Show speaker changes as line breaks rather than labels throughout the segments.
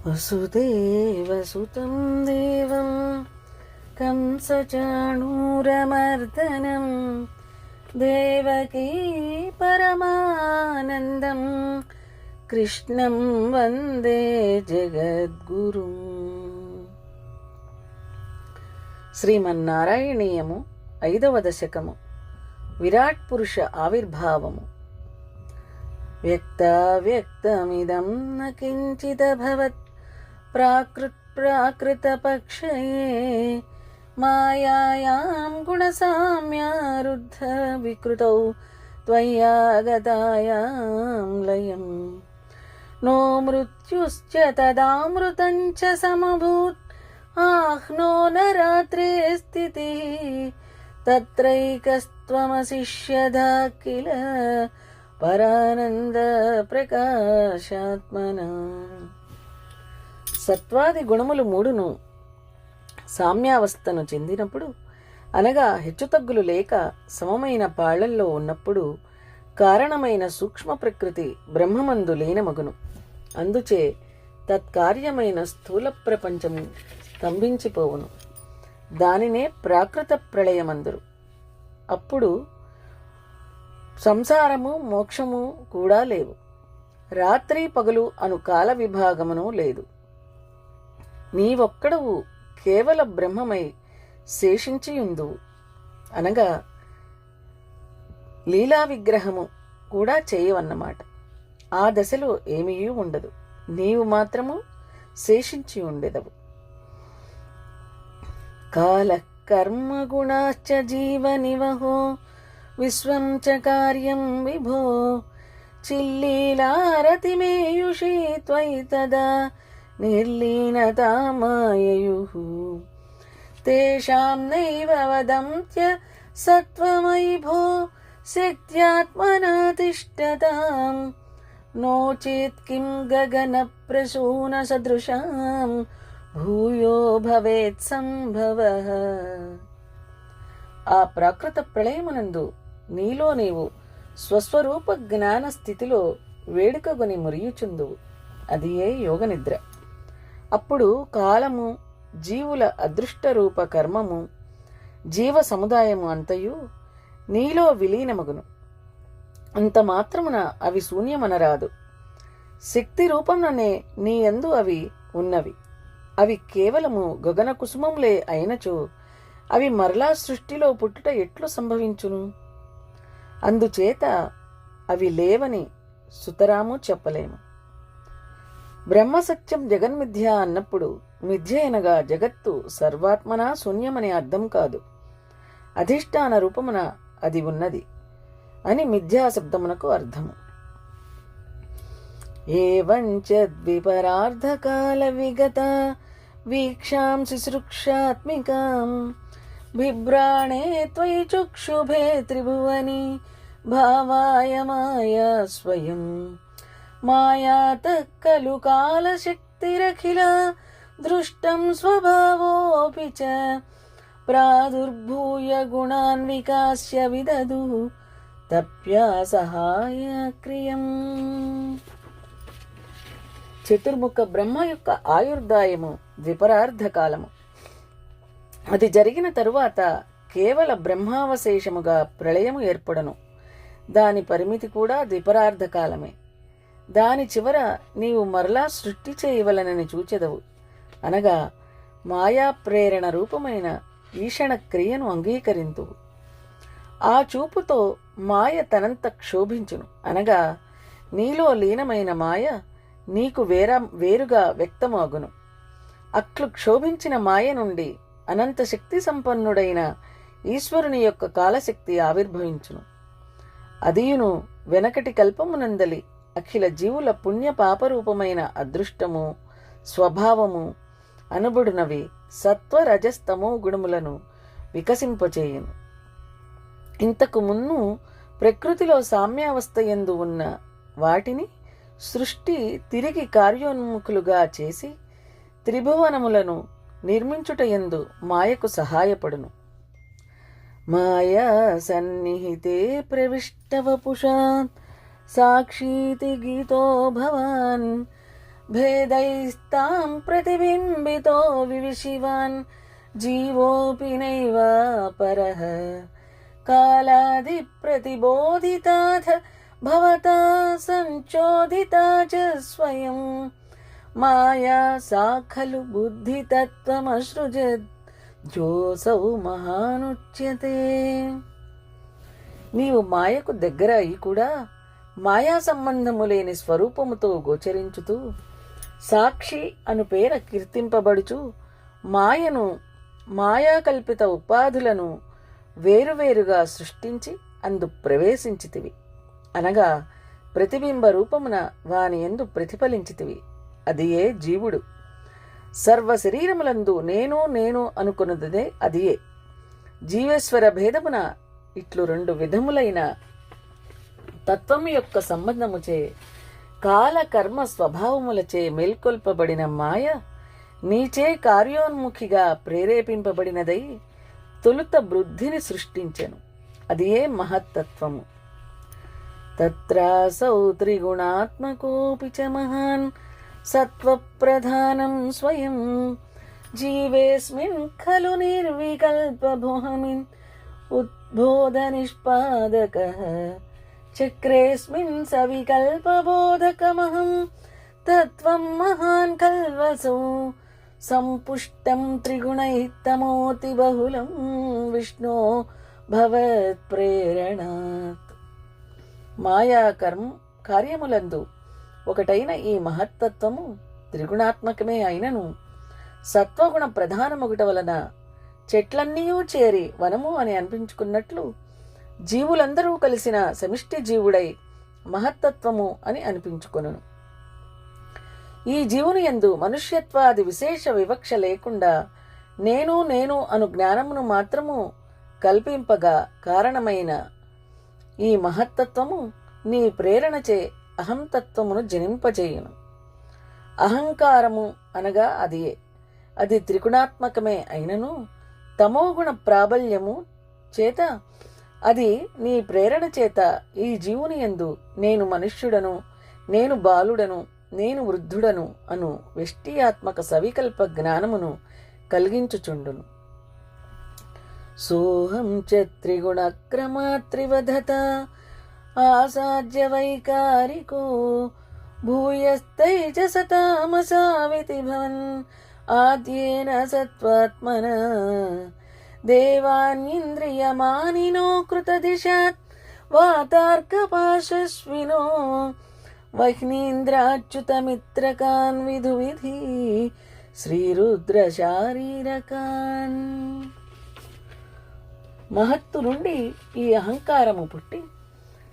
వసుదేవసుతం దేవం కంసచాణూరమర్దనం దేవకీ పరమానందం కృష్ణం వందే జగద్గురుం. శ్రీమన్నారాయణీయము 5వ దశకము. విరాట్ పురుష ఆవిర్భావము. వ్యక్తావ్యక్తమిదం న కించిదభవత్ ప్రాకృతపక్షయే మాయాయాం గుణసామ్యారుద్ధ వికృతౌ త్వయాగతాయాం లయం. నో మృత్యుశ్చ తదామృతం చ సమభూత్ ఆహ్నో న రాత్రే స్థితిః తత్రైకస్త్వమశిష్యదా కిల పరానంద ప్రకాశాత్మన. సత్వాది గుణములు మూడును సామ్యావస్థను చెందినప్పుడు, అనగా హెచ్చుతగ్గులు లేక సమమైన పాళ్లల్లో ఉన్నప్పుడు కారణమైన సూక్ష్మ ప్రకృతి బ్రహ్మమందు లీనమగును. అందుచే తత్కార్యమైన స్థూల ప్రపంచము స్తంభించిపోవును. దానినే ప్రాకృత ప్రళయమందురు. అప్పుడు సంసారము మోక్షము కూడా లేవు. రాత్రి పగలు అను కాల విభాగమును లేదు. నీవొక్కడవు కేవల బ్రహ్మమై శేషించియుందువు. అనగా లీలా విగ్రహము కూడా చేయవన్నమాట. ఆ దశలో ఏమీ ఉండదు. నీవు మాత్రము శేషించి ఉండెదవు. కాల కర్మ గుణాశ్చ జీవనివహో విశ్వం చ కార్యం విభో చిల్లీలారతిమేయుషీ త్వయి తదా నిర్లీనతామాయయుః. తేషాం నైవ వదంత్య సత్వమయి భో శక్త్యాత్మనా తిష్టతాం నో చేత్ కిం గగన ప్రసూన సదృశాం భూయో భవేత్ సంభవః. ఆ ప్రాకృత ప్రళయమునందు నీలో నీవు స్వస్వరూప జ్ఞాన స్థితిలో వేడుకగొని మురియుచుందువు. అది ఏ యోగనిద్ర. అప్పుడు కాలము, జీవుల అదృష్ట రూప కర్మము, జీవ సముదాయము అంతయు నీలో విలీనమగును. అంత మాత్రమున అవి శూన్యమనరాదు. శక్తి రూపంలోనే నీ యందు అవి ఉన్నవి. అవి కేవలము గగన కుసుమములే అయినచో అవి మరలా సృష్టిలో పుట్టుట ఎట్లు సంభవించును? అందుచేత అవి లేవని సుతరాము చెప్పలేము. బ్రహ్మసత్యం జగన్మిథ్య అన్నప్పుడు మిథ్య అనగా జగత్తు సర్వాత్మనా శూన్యమనే అర్థం కాదు. అధిష్టాన రూపమున అది ఉన్నది అని మిథ్యా శబ్దమునకు అర్థము. ఏవంచ ద్విపరార్ధకాల విగత వీక్షాం శుశ్రూక్షాత్మికాం బిభ్రాణే త్వయి చక్షుభే త్రిభువని భావాయ మాయా స్వయం. మాయాతః ఖలు కాలశక్తిరఖిల దృష్టం స్వభావోऽపి చ ప్రాదుర్భూయ గుణాన్ వికాస్య విదదుః తప్యా సహాయ క్రియం. చతుర్ముఖ బ్రహ్మ యొక్క ఆయుర్దాయము ద్విపరార్ధకాలము. అది జరిగిన తరువాత కేవల బ్రహ్మావశేషముగా ప్రళయము ఏర్పడను. దాని పరిమితి కూడా ద్విపరార్ధకాలమే. దాని చివర నీవు మరలా సృష్టి చేయవలనని చూచెదవు. అనగా మాయా ప్రేరణ రూపమైన ఈషణ క్రియను అంగీకరింతువు. ఆ చూపుతో మాయ తనంత క్షోభించును. అనగా నీలో లీనమైన మాయ నీకు వేరుగా వ్యక్తము అగును. అట్లు క్షోభించిన మాయ నుండి అనంత శక్తి సంపన్నుడైన ఈశ్వరుని యొక్క కాలశక్తి ఆవిర్భవించును. అదియును వెనకటి కల్పమునందలి అఖిల జీవుల పుణ్య పాపరూపమైన అదృష్టము, స్వభావము అనుబడునవి సత్వ రజస్తమో గుణములను వికసింపచేయును. ఇంతకు మున్ను ప్రకృతిలో సామ్యావస్థ యందు ఉన్న వాటిని సృష్టి తిరిగి కార్యోన్ముఖులుగా చేసి త్రిభువనములను నిర్మించుటయందు మాయకు సహాయపడును. మాయా సన్నిహితే ప్రవిష్టవపుషా సాక్షీతి గీతో భవాన్ भेदैस्तां प्रतिबिम्बितो विविशिवान् जीवोऽपि नैव परः कालादिप्रतिबोधिताथ भवता संचोदिता च स्वयं माया सा खलु बुद्धितत्त्वमसृजत् జోసౌ మహానుచ్యతే. నీవు మాయకు దగ్గర అయి కూడా మాయా సంబంధము లేని స్వరూపముతో గోచరించుతూ సాక్షి అను పేర కీర్తింపబడుచు మాయను మాయాకల్పిత ఉపాధులను వేరువేరుగా సృష్టించి అందు ప్రవేశించితివి, అనగా ప్రతిబింబ రూపమున వాని యందు ప్రతిఫలించితివి. అదియే జీవుడు. సర్వ శరీరములందు నేను నేను అనుకున్నదే అదియే. జీవేశ్వర భేదమున ఇట్లు రెండు విధములైన తత్వము యొక్క సంబంధముచే కాల కర్మ స్వభావములచే మేల్కొల్పబడిన మాయ నీచే కార్యోన్ముఖిగా ప్రేరేపింపబడినదై తొలుత బుద్ధిని సృష్టించెను. అదియే మహత్తత్వము. తత్రాసౌ త్రిగుణాత్మకోపి చ మహాన్ సత్వప్రధానం స్వయం జీవేస్మిన్ ఖలు నిర్వికల్పభుహమిన్ ఉద్బోధనిష్పాదకః చక్రేస్మిన్ సవికల్పబోధకమహం తత్వం మహాన్ కల్వసౌ సంపుష్టం త్రిగుణైత్తమోతి బహుళం విష్ణో భవత్ప్రేరణాత్. మాయా కార్యములందు ఒకటైన ఈ మహత్తత్వము త్రిగుణాత్మకమే అయినను సత్వగుణ ప్రధానమొకట వలన చెట్లన్నీ చేరి వనము అని అనిపించుకున్నట్లు జీవులందరూ కలిసిన సమిష్టి జీవుడై మహత్తత్వము అని అనిపించుకొనును. ఈ జీవుని యందు మనుష్యత్వాది విశేష వివక్ష లేకుండా నేను నేను అను జ్ఞానమును మాత్రము కల్పింపగా కారణమైన ఈ మహత్తత్వము నీ ప్రేరణచే అహంతత్వమును జనింపజేయును. అహంకారము అనగా అదియే. అది త్రిగుణాత్మకమే అయినను తమోగుణ ప్రాబల్యము చేత అది నీ ప్రేరణ చేత ఈ జీవుని యందు నేను మనుష్యుడను, నేను బాలుడను, నేను వృద్ధుడను అను వ్యష్టియాత్మక సవికల్ప జ్ఞానమును కలిగించుచుండును. సోహం చ త్రిగుణక్రమాత్రివధత ఆసాధ్య వైకారికో భూయస్తైజస తామసావితి భవన్ ఆద్యేన సత్వాత్మన దేవాన్నింద్రియమానినో కృతదిశాత్ వాతార్కపాశస్వినో వహ్నీంద్రాచ్యుతమిత్రకాన్ విధువిధి శ్రీరుద్ర శారీరకాన్. మహత్తు నుండి ఈ అహంకారము పుట్టి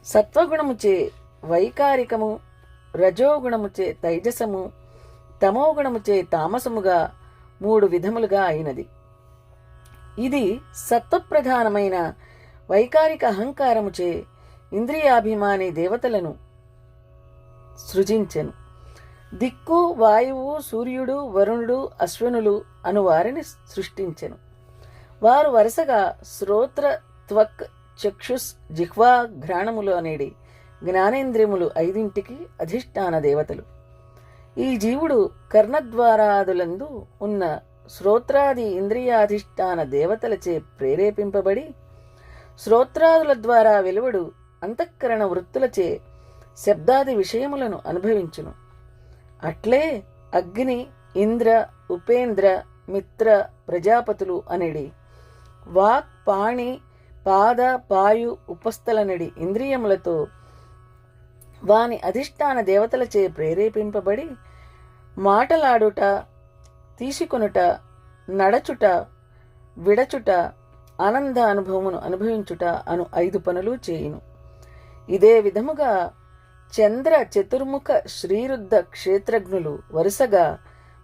సత్వగుణముచే వైకారికము, రజోగుణముచే తైజసము, తమోగుణముచే తామసముగా మూడు విధములుగా అయినది. ఇది సత్వప్రధానమైన వైకారిక అహంకారముచే ఇంద్రియాభిమాని దేవతలను సృజించెను. దిక్కు, వాయువు, సూర్యుడు, వరుణుడు, అశ్వనులు అను వారిని సృష్టించెను. వారు వరుసగా శ్రోత్ర, త్వక్, చక్షుస్, జిహ్వా, ఘ్రాణములు అనేడి జ్ఞానేంద్రియములు ఐదింటికి అధిష్టాన దేవతలు. ఈ జీవుడు కర్ణద్వారాదులందు ఉన్న శ్రోత్రాది ఇంద్రియాధిష్టాన దేవతలచే ప్రేరేపింపబడి శ్రోత్రాదుల ద్వారా వెలువడు అంతఃకరణ వృత్తులచే శబ్దాది విషయములను అనుభవించును. అట్లే అగ్ని, ఇంద్ర, ఉపేంద్ర, మిత్ర, ప్రజాపతులు అనేడి వాక్, పాణి, పాద, పాయు, ఉపస్థలనడి ఇంద్రియములతో వాని అధిష్టాన దేవతలచే ప్రేరేపింపబడి మాటలాడుట, తీసుకొనుట, నడచుట, విడచుట, ఆనంద అనుభవమును అనుభవించుట అను 5 పనులు చేయును. ఇదే విధముగా చంద్ర, చతుర్ముఖ, శ్రీరుద్ధ క్షేత్రజ్ఞులు వరుసగా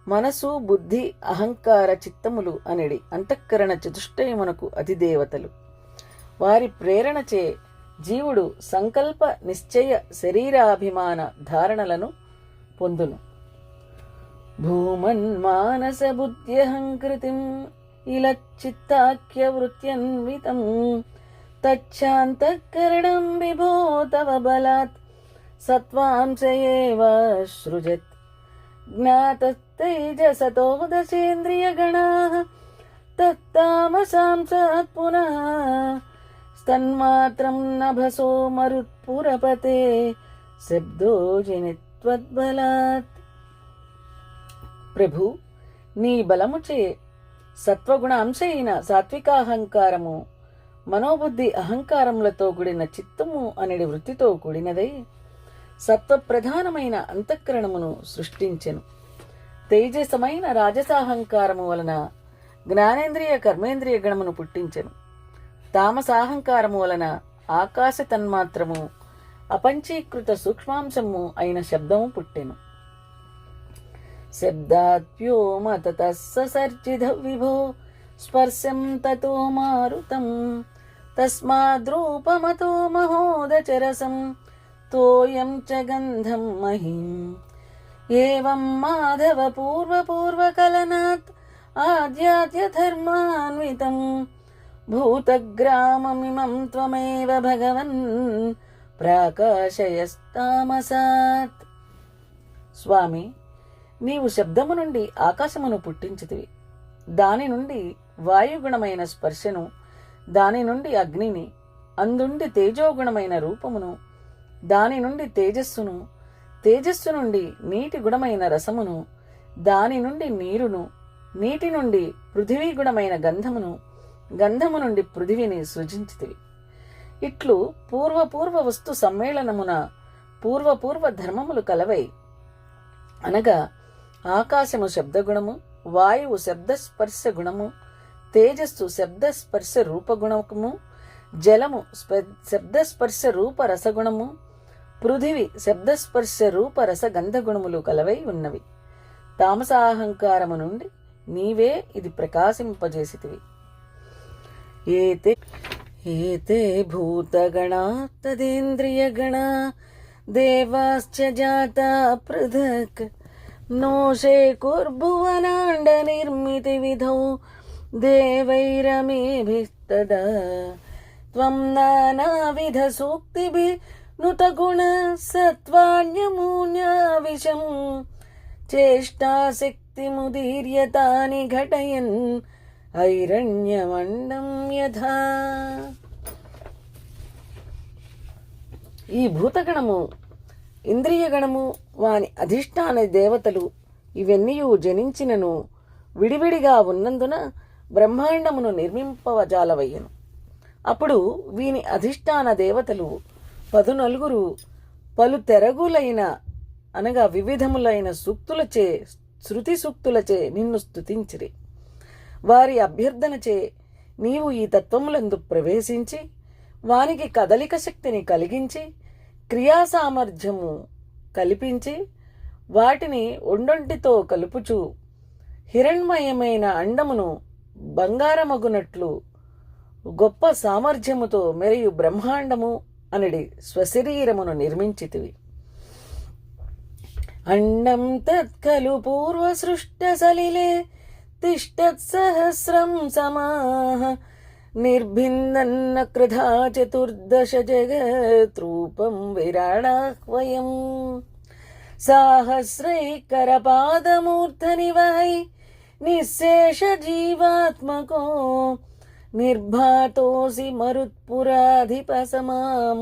మనసు, బుద్ధి, అహంకార, చిత్తములు అనెడి అంతఃకరణ చతుష్టయమునకు అధిదేవతలు. వారి ప్రేరణచే జీవుడు సంకల్ప, నిశ్చయ, శరీరాభిమాన ధారణలను పొందును. భూమన్మానస బుద్ధ్యహంకృతిం ఇలచ్చిత్తాఖ్య వృత్యన్వితం తచ్చాంతఃకరణం విభో తవ బలాత్ సత్వాంశయేవ సృజత్ జ్ఞాతస్తైజసతో దశేంద్రియగణాః తత్తామసాంసాత్ పునః స్తన్మాత్రం నభసో మరుత్పురపతే శబ్దో జనిత్వద్బలాత్. ప్రభు, నీ బలముచే సత్వగుణ అంశ అయిన సాత్వికాహంకారము, మనోబుద్ధి అహంకారములతో కూడిన చిత్తము అనేది వృత్తితో కూడినదై సత్వప్రధానమైన అంతఃకరణమును సృష్టించెను. తేజసమైన రాజసాహంకారము వలన జ్ఞానేంద్రియ కర్మేంద్రియ గణమును పుట్టించెను. తామసాహంకారము వలన ఆకాశ తన్మాత్రము, అపంచీకృత సూక్ష్మాంశము అయిన శబ్దము పుట్టెను. శబ్దాత్వ్యోమత ససర్జిత విభో స్పర్శం తతో మారుతం తస్మాద్రూపమతో మహోదచరసం తోయం చ గంధం మహిం. ఏవం మాధవ పూర్వకలనాత్ ఆధ్యాత్మధర్మాన్వితం భూతగ్రామమిమం త్వమేవ భగవన్ ప్రాకాశయస్తామసాత్. స్వామి, నీవు శబ్దము నుండి ఆకాశమును పుట్టించితివి, దాని నుండి వాయుగుణమైన స్పర్శను, దాని నుండి అగ్నిని, అందుండి తేజోగుణమైన రూపమును, దాని నుండి తేజస్సును, తేజస్సు నుండి నీటి గుణమైన రసమును, దాని నుండి నీరును, నీటి నుండి పృథివీ గుణమైన గంధమును, గంధము నుండి పృథివిని సృజించితివి. ఇట్లు పూర్వ వస్తు సమ్మేళనమున పూర్వ ధర్మములు కలవై, అనగా ఆకాశము శబ్దగుణము, వాయువు శబ్దస్పర్శ గుణము, తేజస్సు శబ్దస్పర్శ రూపగుణము, జలము శబ్దస్పర్శ రూప రసగుణము, పృథివి శబ్దస్పర్శ రూప రసగంధగుణములు కలవై ఉన్నవి. తామసాహంకారము నుండి నీవే ఇది ప్రకాశింపజేసితివి. ఏతే భూతగణా తదేంద్రియగణా దేవాశ్చ జాతా పృథక్ నోషే కుర్భువనాండ నిర్మితి విధౌ దేవైరమేభిస్తదా త్వం నానావిధ సూక్తిభిః నుతగుణ సత్వాన్యమూన్యావిశం చేష్టాశక్తిముదీర్యతాని ఘటయన్ ఐరణ్యమండం యథా. ఈ భూతగణము, ఇంద్రియగణము, వాని అధిష్టాన దేవతలు ఇవన్నీయు జనించినను విడివిడిగా ఉన్నందున బ్రహ్మాండమును నిర్మింపవజాలవయ్యను. అప్పుడు వీని అధిష్టాన దేవతలు 14 పలు తెరగులైన, అనగా వివిధములైన సూక్తులచే, శృతి సూక్తులచే నిన్ను స్తుతించిరి. వారి అభ్యర్థనచే నీవు ఈ తత్వములందు ప్రవేశించి వానికి కదలిక శక్తిని కలిగించి క్రియా సామర్థ్యము కల్పించి వాటిని ఒండొంటితో కలుపుచు హిరణ్మయమైన అండమును బంగారమగునట్లు గొప్ప సామర్థ్యముతో మెరియు బ్రహ్మాండము అనడి స్వశరీరమును నిర్మించితివి. అండం తత్కలు పూర్వసృష్ట సలిలే తిష్టత్సహస్రం సమాః నిర్భిన్నన్న కృధా 14 జగత్రూపం విరాడాహ్వయం సాహస్రైకరపాదమూర్ధనివహై నిశ్శేష జీవాత్మకో నిర్భాతోసి మరుత్పురాధిపసమాం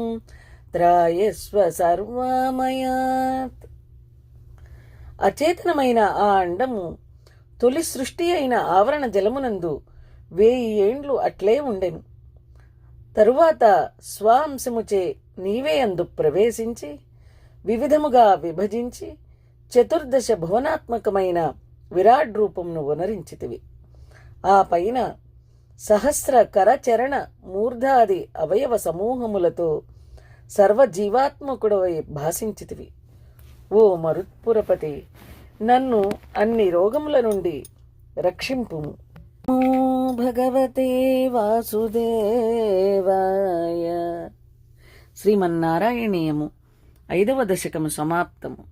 త్రాయస్వ సర్వామయాత్. అచేతనమైన ఆ అండము తొలి సృష్టి అయిన ఆవరణ జలమునందు 1000 ఏండ్లు అట్లే ఉండెను. తరువాత స్వాంశముచే నీవే అందు ప్రవేశించి వివిధముగా విభజించి 14 భువనాత్మకమైన విరాట్ రూపమును వనరించితివి. ఆ పైన సహస్ర కరచరణ మూర్ధాది అవయవ సమూహములతో సర్వజీవాత్మకుడవై భాషించితివి. ఓ మరుత్పురపతి, నన్ను అన్ని రోగముల నుండి రక్షింపుము. భగవతే వాసుదేవాయ. శ్రీమన్నారాయణీయము 5వ దశకము సమాప్తము.